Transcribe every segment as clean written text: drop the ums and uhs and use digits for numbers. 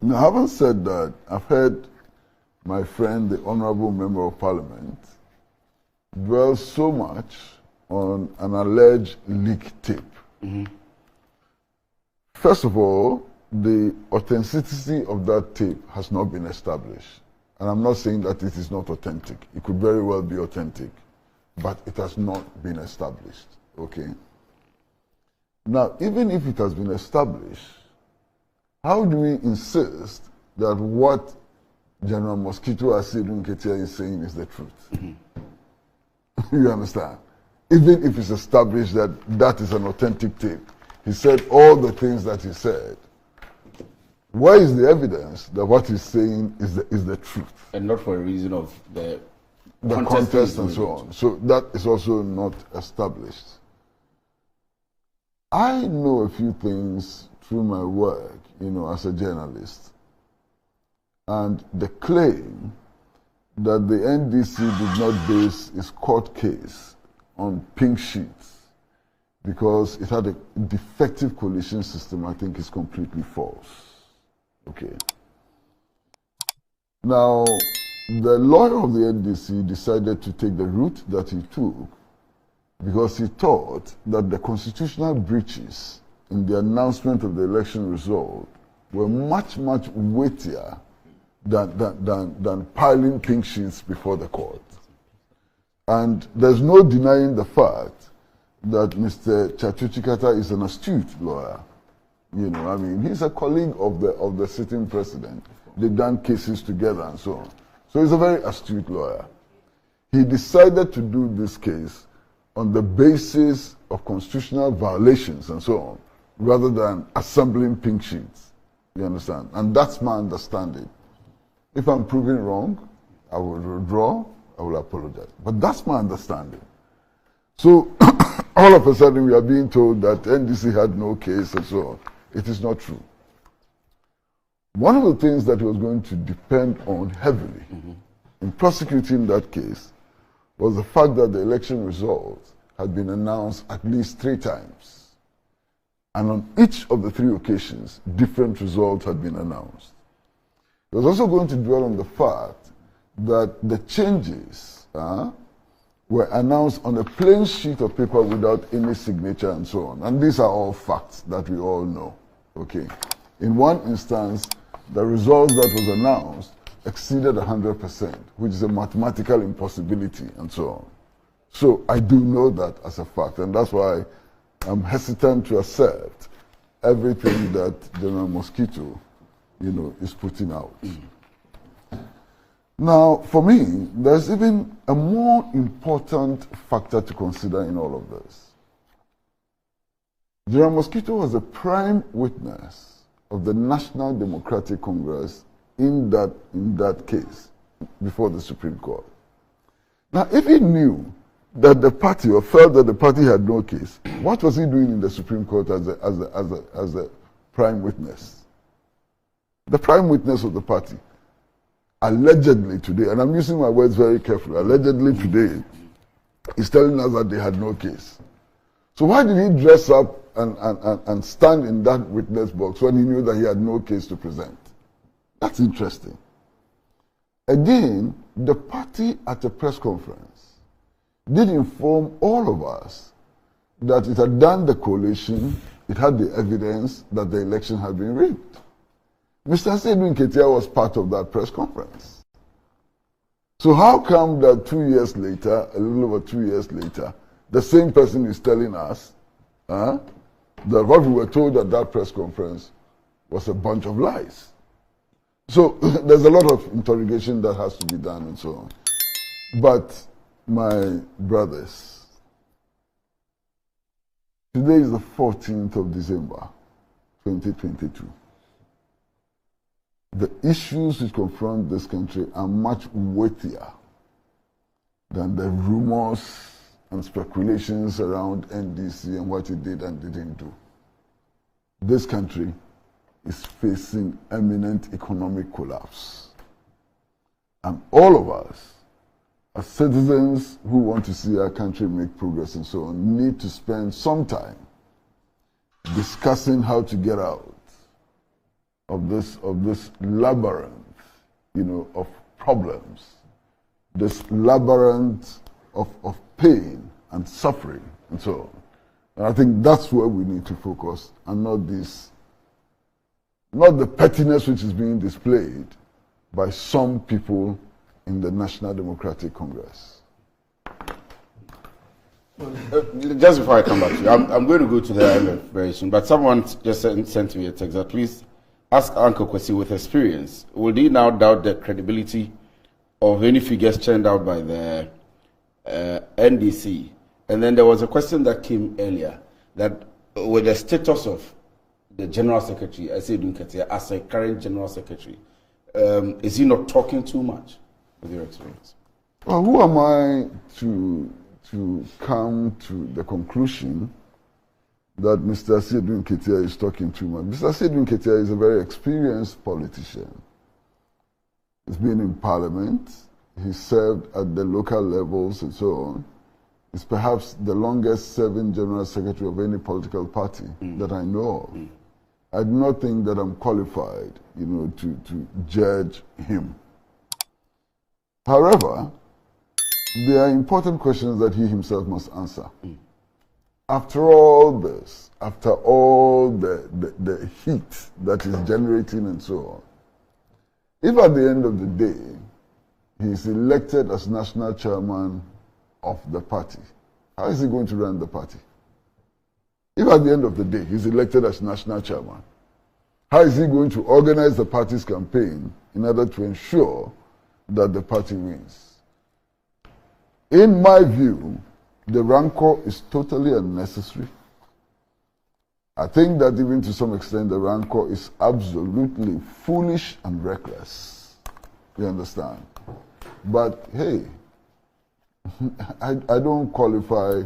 Now, having said that, I've heard my friend, the Honorable Member of Parliament, dwell so much on an alleged leak tape. First of all, the authenticity of that tape has not been established. And I'm not saying that it is not authentic. It could very well be authentic, but it has not been established, okay? Now, even if it has been established, how do we insist that what General Mosquito Asidu Nketia is saying is the truth? You understand? Even if it's established that that is an authentic tape, he said all the things that he said. Where is the evidence that what he's saying is the truth? And not for a reason of the contest and so on. So that is also not established. I know a few things through my work, as a journalist. And the claim that the NDC did not base its court case on pink sheets because it had a defective coalition system, I think is completely false. Okay. Now, the lawyer of the NDC decided to take the route that he took because he thought that the constitutional breaches in the announcement of the election result were much, much weightier than piling pink sheets before the court. And there's no denying the fact that Mr. Chatuchikata is an astute lawyer. He's a colleague of the sitting president. They've done cases together and so on. So he's a very astute lawyer. He decided to do this case on the basis of constitutional violations and so on, rather than assembling pink sheets. You understand? And that's my understanding. If I'm proven wrong, I will withdraw, I will apologize. But that's my understanding. So all of a sudden we are being told that NDC had no case and so on. It is not true. One of the things that was going to depend on heavily in prosecuting that case was the fact that the election results had been announced at least 3 times. And on each of the 3 occasions, different results had been announced. It was also going to dwell on the fact that the changes were announced on a plain sheet of paper without any signature and so on. And these are all facts that we all know, okay? In one instance, the result that was announced exceeded 100%, which is a mathematical impossibility and so on. So I do know that as a fact, and that's why I'm hesitant to accept everything that General Mosquito, is putting out. Now, for me, there's even a more important factor to consider in all of this. General Mosquito was a prime witness of the National Democratic Congress in that case before the Supreme Court. Now, if he knew that the party, or felt that the party had no case, what was he doing in the Supreme Court as a prime witness? The prime witness of the party, allegedly today, and I'm using my words very carefully, allegedly today, is telling us that they had no case. So why did he dress up and stand in that witness box when he knew that he had no case to present? That's interesting. Again, the party at a press conference did inform all of us that it had done the collation, it had the evidence that the election had been rigged. Mr. Asidu Nketia was part of that press conference. So how come that 2 years later, a little over 2 years later, the same person is telling us that what we were told at that press conference was a bunch of lies? So there's a lot of interrogation that has to be done and so on. But my brothers, today is the 14th of December, 2022. The issues which confront this country are much weightier than the rumors and speculations around NDC and what it did and didn't do. This country is facing imminent economic collapse. And all of us, as citizens who want to see our country make progress and so on, need to spend some time discussing how to get out of this labyrinth, of problems, this labyrinth of pain and suffering and so on. And I think that's where we need to focus, and not the pettiness which is being displayed by some people in the National Democratic Congress. Just before I come back to you, I'm going to go to the IMF very soon, but someone just sent me a text that please ask Uncle Kwesi with experience, will he now doubt the credibility of any figures churned out by the NDC? And then there was a question that came earlier that with the status of the General Secretary, Eii Atigya, as a current General Secretary, is he not talking too much with your experience? Well, who am I to come to the conclusion that Mr. Eii Atigya is talking too much? Mr. Eii Atigya is a very experienced politician. He's been in Parliament. He served at the local levels and so on. He's perhaps the longest serving General Secretary of any political party that I know of. I do not think that I'm qualified, to judge him. However, there are important questions that he himself must answer. After all this, after all the heat that is generating and so on, if at the end of the day he is elected as national chairman of the party, how is he going to run the party? If at the end of the day he's elected as national chairman, how is he going to organize the party's campaign in order to ensure that the party wins? In my view, the rancor is totally unnecessary. I think that even to some extent the rancor is absolutely foolish and reckless. You understand? But hey, I don't qualify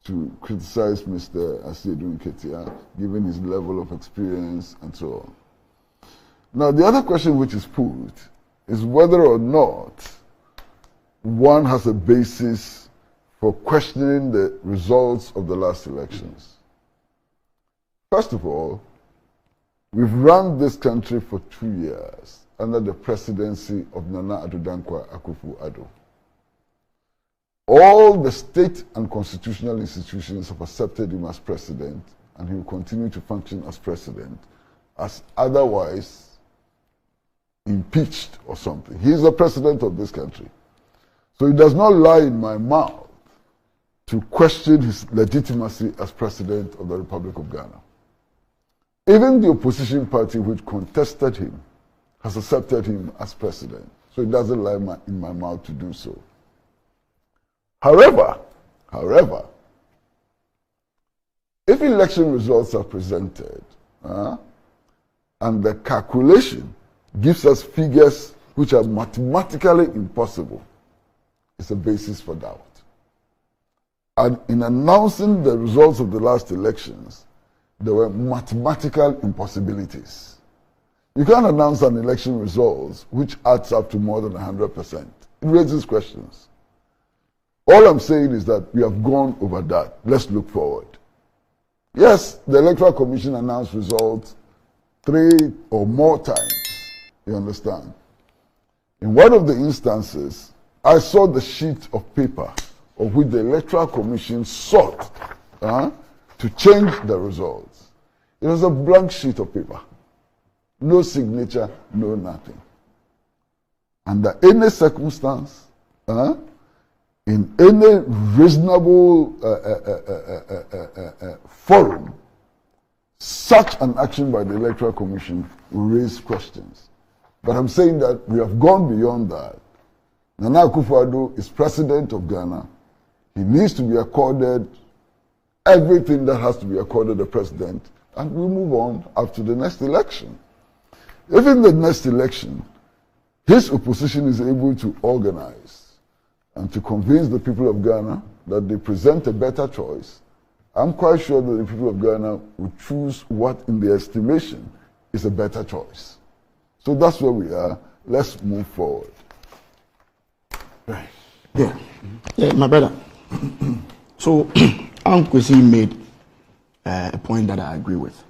to criticize Mr. Eii Atigya, given his level of experience and so on. Now, the other question which is put is whether or not one has a basis for questioning the results of the last elections. First of all, we've run this country for 2 years under the presidency of Nana Addo Dankwa Akufo-Addo. All the state and constitutional institutions have accepted him as president, and he will continue to function as president, as otherwise impeached or something. He is the president of this country. So it does not lie in my mouth to question his legitimacy as president of the Republic of Ghana. Even the opposition party which contested him has accepted him as president. So it doesn't lie in my mouth to do so. However, if election results are presented and the calculation gives us figures which are mathematically impossible, it's a basis for doubt. And in announcing the results of the last elections, there were mathematical impossibilities. You can't announce an election results which adds up to more than 100%. It raises questions. All I'm saying is that we have gone over that. Let's look forward. Yes, the Electoral Commission announced results 3 or more times. You understand? In one of the instances, I saw the sheet of paper of which the Electoral Commission sought to change the results. It was a blank sheet of paper. No signature, no nothing. Under any circumstance, in any reasonable forum, such an action by the Electoral Commission will raise questions. But I'm saying that we have gone beyond that. Nana Akufo-Addo is president of Ghana. He needs to be accorded everything that has to be accorded the president, and we move on up to the next election. If in the next election, his opposition is able to organize and to convince the people of Ghana that they present a better choice, I'm quite sure that the people of Ghana will choose what, in their estimation, is a better choice. So that's where we are. Let's move forward. Right. Yeah, my brother. So, Uncle Kwesi made a point that I agree with.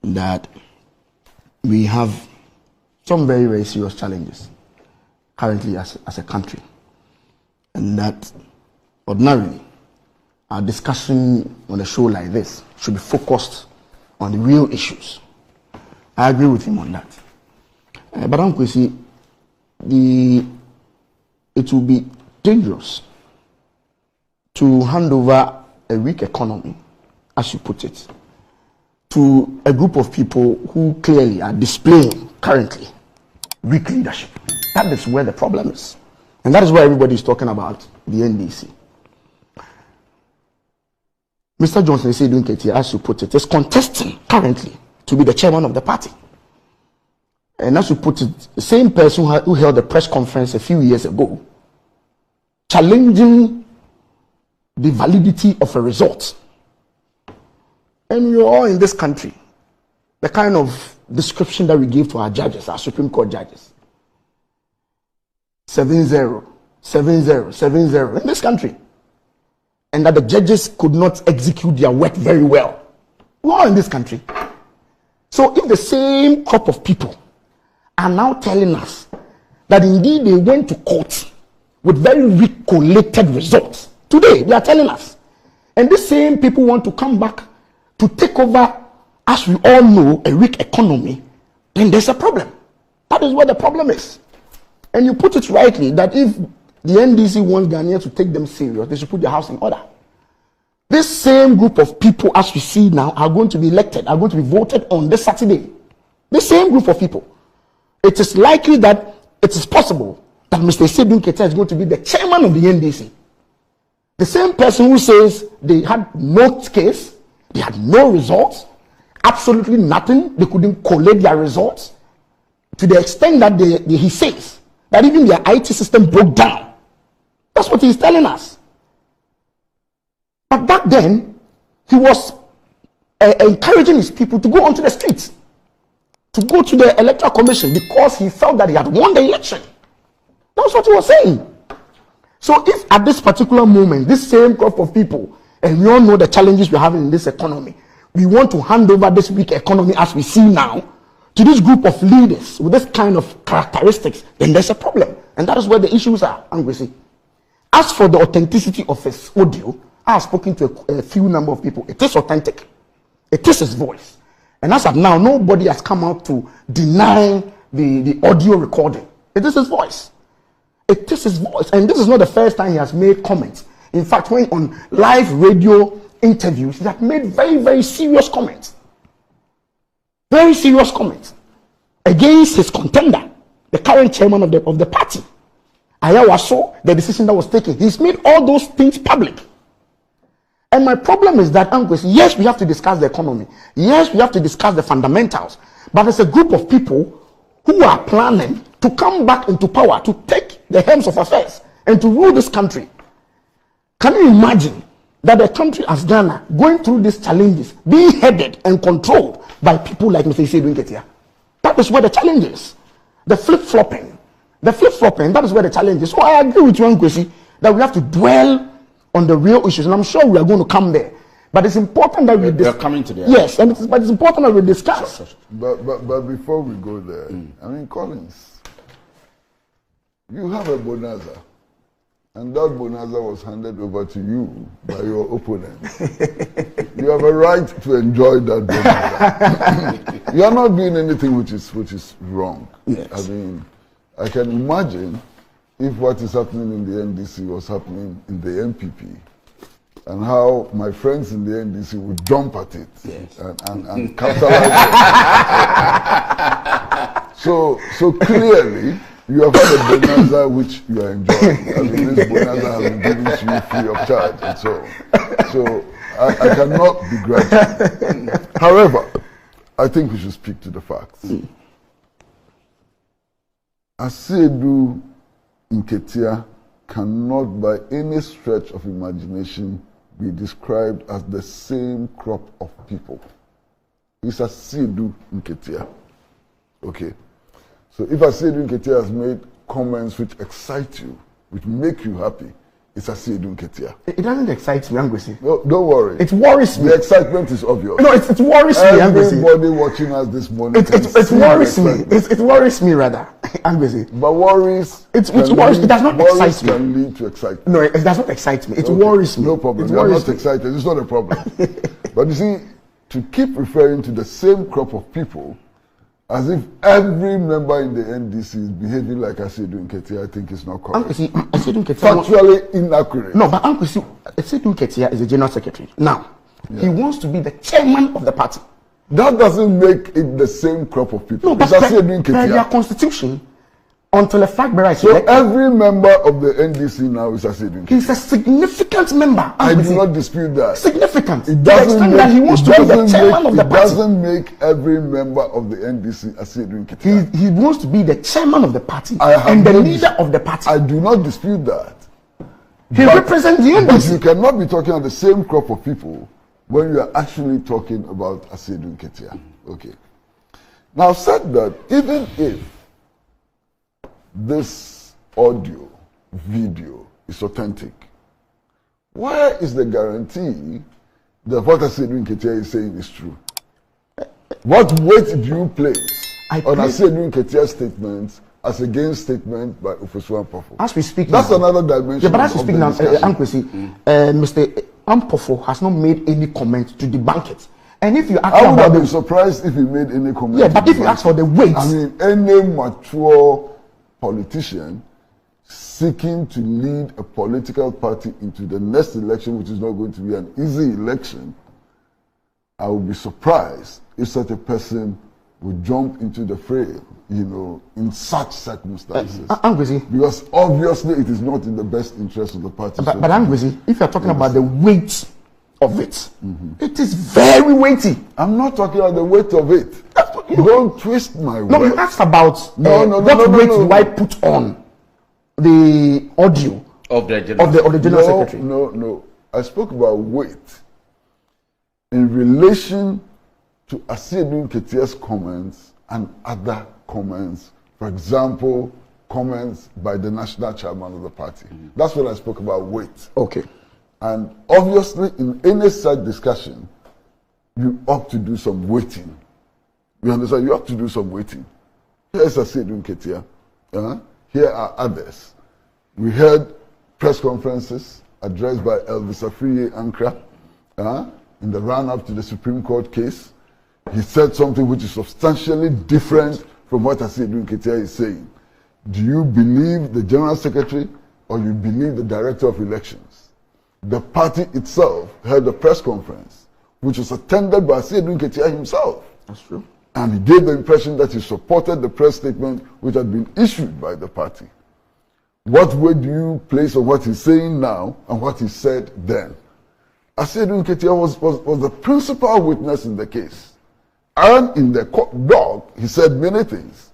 That we have some very, very serious challenges currently as a country. And that ordinarily, our discussion on a show like this should be focused on the real issues. I agree with him on that. But Uncle, see, it will be dangerous to hand over a weak economy, as you put it, to a group of people who clearly are displaying currently weak leadership. That is where the problem is. And that is why everybody is talking about the NDC. Mr. Johnson Eii Atigya, as you put it, is contesting currently to be the chairman of the party. And as you put it, the same person who held a press conference a few years ago, challenging the validity of a result. And we're all in this country, the kind of description that we give to our judges, our Supreme Court judges. 7-0, 7-0, 7-0 in this country. And that the judges could not execute their work very well. We're all in this country. So if the same crop of people are now telling us that indeed they went to court with very weak collated results, today they are telling us, and the same people want to come back to take over, as we all know, a weak economy, then there's a problem. That is where the problem is. And you put it rightly that if the NDC wants Ghanaians to take them serious, they should put their house in order. This same group of people, as we see now, are going to be elected, are going to be voted on this Saturday. The same group of people. It is likely that it is possible that Mr. Eii Atigya is going to be the chairman of the NDC. The same person who says they had no case, they had no results, absolutely nothing, they couldn't collate their results, to the extent that he says that even their IT system broke down. That's what he's telling us. But back then, he was encouraging his people to go onto the streets, to go to the Electoral Commission, because he felt that he had won the election. That's what he was saying. So if at this particular moment, this same group of people, and we all know the challenges we're having in this economy, we want to hand over this weak economy as we see now to this group of leaders with this kind of characteristics, then there's a problem. And that is where the issues are, Angwesi. As for the authenticity of his audio, I have spoken to a few number of people. It is authentic. It is his voice. And as of now, nobody has come out to deny the audio recording. It is his voice. It is his voice. And this is not the first time he has made comments. In fact, when on live radio interviews, he has made very, very serious comments. Very serious comments against his contender, the current chairman of the party. Ayawaso, the decision that was taken. He's made all those things public. And my problem is that, yes, we have to discuss the economy. Yes, we have to discuss the fundamentals. But there's a group of people who are planning to come back into power, to take the helms of affairs, and to rule this country. Can you imagine that a country as Ghana, going through these challenges, being headed and controlled by people like Mr. Eii Atigya? That is where the challenge is. The flip-flopping. The flip-flopping, that is where the challenge is. So I agree with you, Nkwesi, that we have to dwell on the real issues, and I'm sure we are going to come there. But it's important that we discuss. We're coming to there. Yes, but it's important that we discuss. But before we go there, I mean, Collins, you have a bonanza, and that bonanza was handed over to you by your opponent. You have a right to enjoy that bonanza. You are not doing anything which is wrong. Yes. I mean, I can imagine if what is happening in the NDC was happening in the NPP, and how my friends in the NDC would jump at it, yes, and capitalize it. So clearly, you have had a bonanza which you are enjoying. I mean, this bonanza has been given to you free of charge and so on. So I cannot begrudge it. However, I think we should speak to the facts. Eii Atigya cannot by any stretch of imagination be described as the same crop of people. It's Eii Atigya. Okay. So if Eii Atigya has made comments which excite you, which make you happy, is Asiedu Nketia. It doesn't excite me, Angosi. No, don't worry. It worries me. The excitement is obvious. No, it worries me, Angosi. Everybody watching us this morning. It worries me. It worries me rather, Angosi. But worries. It worries. It does not excite me. Can lead to excitement. No, it does not excite me. It worries me. No problem. You are not excited. It's not a problem. But you see, to keep referring to the same crop of people as if every member in the NDC is behaving like Asiedu Nketia, I think is not correct. Factually inaccurate. No, but Asiedu Nketia is the general secretary. Now, he wants to be the chairman of the party. That doesn't make it the same crop of people. No, but per their constitution, until a flag bearer is elected. Every member of the NDC now is Asiedu Nketia. He's a significant member. I do not dispute that. Significant. It doesn't make, that he wants to be the chairman of the party. It doesn't make every member of the NDC Asiedu Nketia. He wants to be the chairman of the party and the leader of the party. I do not dispute that. He represents the NDC. But you cannot be talking about the same crop of people when you are actually talking about Asiedu Nketia. Okay. Now, I've said that even if this audio, video is authentic, where is the guarantee that what Asiedu Nketia is saying is true? What weight do you place on Asiedu Nketia's statements as against statement by Officer Ampofo? As we speak that's now, another dimension. Yeah, but as we speak now, Mr. Ampofo has not made any comment to debunk it. And if you ask I would have been surprised if he made any comment. Yeah, but if you ask for the weight, I mean, any mature politician seeking to lead a political party into the next election, which is not going to be an easy election, I would be surprised if such a person would jump into the fray, in such circumstances. Because obviously it is not in the best interest of the party. But Angwezi, if you're talking about the weight of it, it is very weighty. I'm not talking about the weight of it. Don't twist my words. No, you asked about what weight do I put on the audio of the general secretary. No. I spoke about weight in relation to Asiedu Nketia's comments and other comments. For example, comments by the national chairman of the party. That's what I spoke about weight. Okay. And obviously, in any such discussion, you ought to do some weighting. You understand? You ought to do some weighting. Here is Asiedu Nketia. Here are others. We heard press conferences addressed by Elvis Afriye Ankra in the run-up to the Supreme Court case. He said something which is substantially different from what Asiedu Nketia is saying. Do you believe the General Secretary or you believe the Director of Elections? The party itself held a press conference which was attended by Asiedu Nketia himself. That's true. And he gave the impression that he supported the press statement which had been issued by the party. What weight do you place on what he's saying now and what he said then? Asiedu Nketia was the principal witness in the case. And in the court doc, he said many things.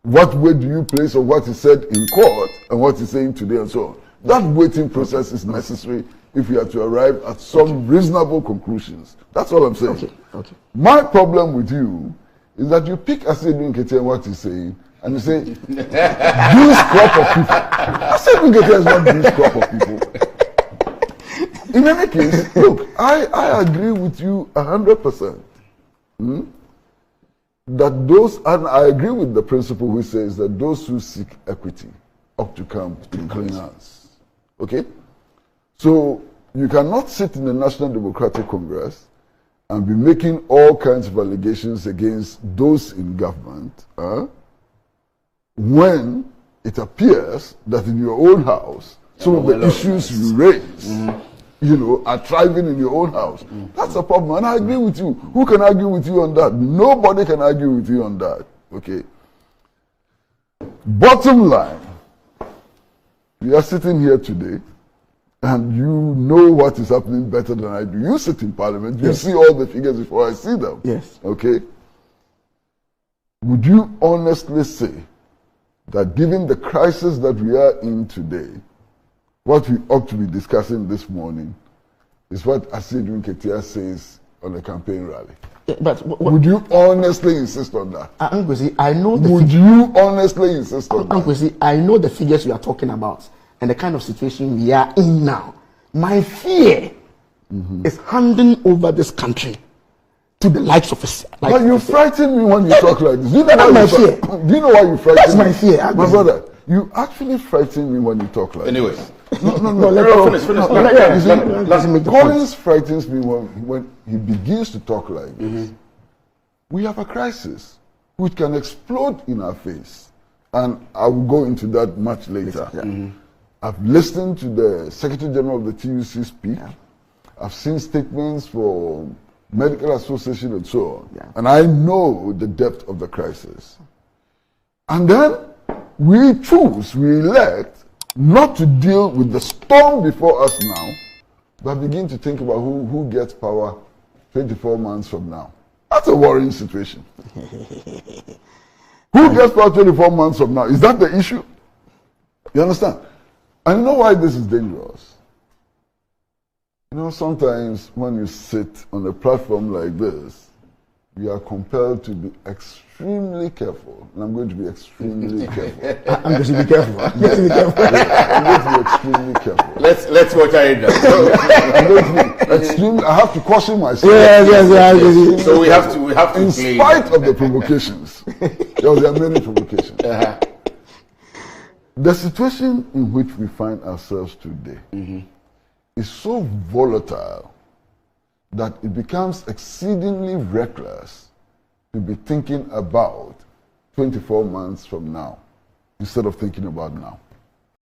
What weight do you place on what he said in court and what he's saying today and so on? That weighting process is necessary if you are to arrive at some reasonable conclusions. That's all I'm saying. Okay. My problem with you is that you pick Asiedu Nketia and what he's saying and you say, this crop of people. Asiedu Nketia is not this crop of people. In any case, look, I agree with you 100%. That those, and I agree with the principle who says that those who seek equity ought to come in clean hands. Okay? So you cannot sit in the National Democratic Congress and be making all kinds of allegations against those in government when it appears that in your own house, some of the issues you raise are thriving in your own house. That's a problem, and I agree with you. Who can argue with you on that? Nobody can argue with you on that. Okay. Bottom line, we are sitting here today, and you know what is happening better than I do. You sit in Parliament, you see all the figures before I see them. Yes. Okay. Would you honestly say that given the crisis that we are in today, what we ought to be discussing this morning is what Asiedu Nketia says on a campaign rally? Yeah, but would you honestly insist on that? Ankwesi, I know the would you honestly insist on that? Ankwesi, I know the figures you are talking about. and the kind of situation we are in now, my fear is handing over this country to the likes of us. But you frighten me when you talk like this. Do you know That's why my you fear. Do you know why you frighten That's me? my fear. My brother, you actually frighten me when you talk like Anyways. this. No, let go. Finish. Let him make the point. Collins frightens me when he begins to talk like this. We have a crisis which can explode in our face. And I will go into that much later. I've listened to the Secretary General of the TUC speak. I've seen statements from Medical Association and so on. And I know the depth of the crisis. And then we elect not to deal with the storm before us now, but begin to think about who gets power 24 months from now. That's a worrying situation. Who gets power 24 months from now? Is that the issue? You understand? And you know why this is dangerous? You know, sometimes when you sit on a platform like this, you are compelled to be extremely careful. And I'm going to be extremely careful. I'm going to be careful. I'm going to be careful. I'm going to be extremely careful. Let's watch it now. I'm going to be extremely. I have to caution myself. Yes. So we have to. In spite of the provocations, there are many provocations. The situation in which we find ourselves today is so volatile that it becomes exceedingly reckless to be thinking about 24 months from now instead of thinking about now.